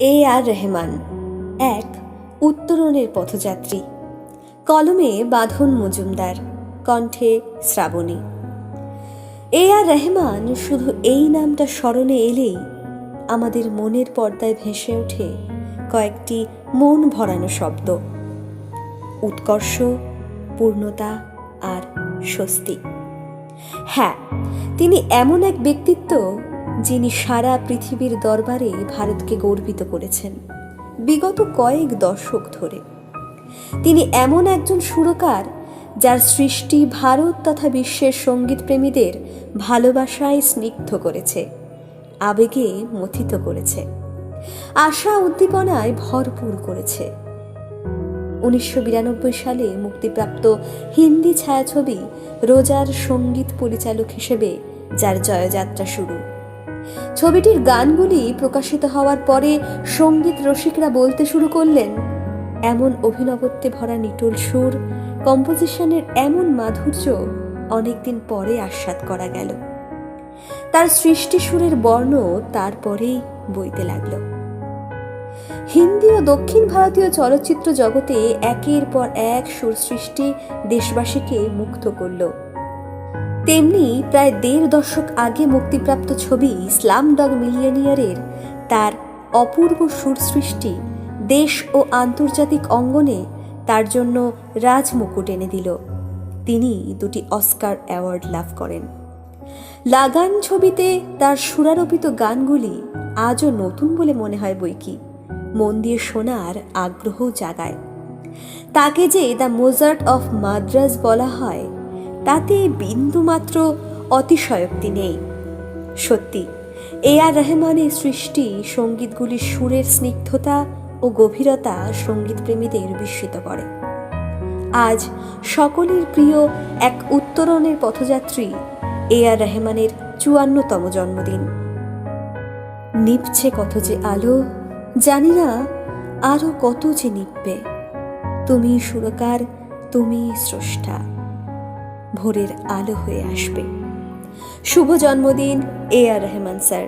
এ আর রহমান, এক উত্তরণের পথযাত্রী। কলমে বাঁধন মজুমদার, কণ্ঠে শ্রাবণী। এ আর রহমান শুধু এই নামটা স্মরণে এলেই আমাদের মনের পর্দায় ভেসে ওঠে কয়েকটি মন ভরানো শব্দ: উৎকর্ষ, পূর্ণতা আর স্বস্তি। হ্যাঁ, তিনি এমন এক ব্যক্তিত্ব যিনি সারা পৃথিবীর দরবারে ভারতকে গর্বিত করেছেন বিগত কয়েক দশক ধরে। তিনি এমন একজন সুরকার যার সৃষ্টি ভারত তথা বিশ্বের সঙ্গীতপ্রেমীদের ভালোবাসায় স্নিগ্ধ করেছে, আবেগে মথিত করেছে, আশা উদ্দীপনায় ভরপুর করেছে। 1992 সালে মুক্তিপ্রাপ্ত হিন্দি ছায়াছবি রোজার সঙ্গীত পরিচালক হিসেবে যার জয়যাত্রা শুরু। ছবিটির গানগুলি প্রকাশিত হওয়ার পরে সঙ্গীত রসিকরা বলতে শুরু করলেন, এমন অভিনবত্বে ভরা নিটোল সুর, কম্পোজিশনের এমন মাধুর্য অনেকদিন পরে আস্বাদ করা গেল। তার সৃষ্টি সুরের বর্ণ তারপরেই বইতে লাগলো। হিন্দি ও দক্ষিণ ভারতীয় চলচ্চিত্র জগতে একের পর এক সুর সৃষ্টি দেশবাসীকে মুগ্ধ করল। তেমনি প্রায় 1.5 দশক আগে মুক্তিপ্রাপ্ত ছবি স্লামডগ মিলিয়নিয়ারের তার অপূর্ব সুর সৃষ্টি দেশ ও আন্তর্জাতিক অঙ্গনে তার জন্য রাজমুকুট এনে দিল। তিনি 2টি অস্কার অ্যাওয়ার্ড লাভ করেন। লাগান ছবিতে তার সুরারোপিত গানগুলি আজও নতুন বলে মনে হয় বইকি, মন দিয়ে শোনার আগ্রহ জাগায়। তাকে যে দ্য মোজার্ট অফ মাদ্রাজ বলা হয় তাতে বিন্দুমাত্র অতিশয়োক্তি নেই। সত্যি, এ আর রহমানের সৃষ্টি সঙ্গীতগুলির সুরের স্নিগ্ধতা ও গভীরতা সঙ্গীতপ্রেমীদের বিস্মিত করে। আজ সকলের প্রিয় এক উত্তরণের পথযাত্রী এ আর রহমানের 54তম জন্মদিন। নিভছে কত যে আলো, জানি না আরো কত যে নিভবে। তুমি সুরকার, তুমি স্রষ্টা, ভোরের আলো হয়ে আসবে। শুভ জন্মদিন এ আর রহমান স্যার।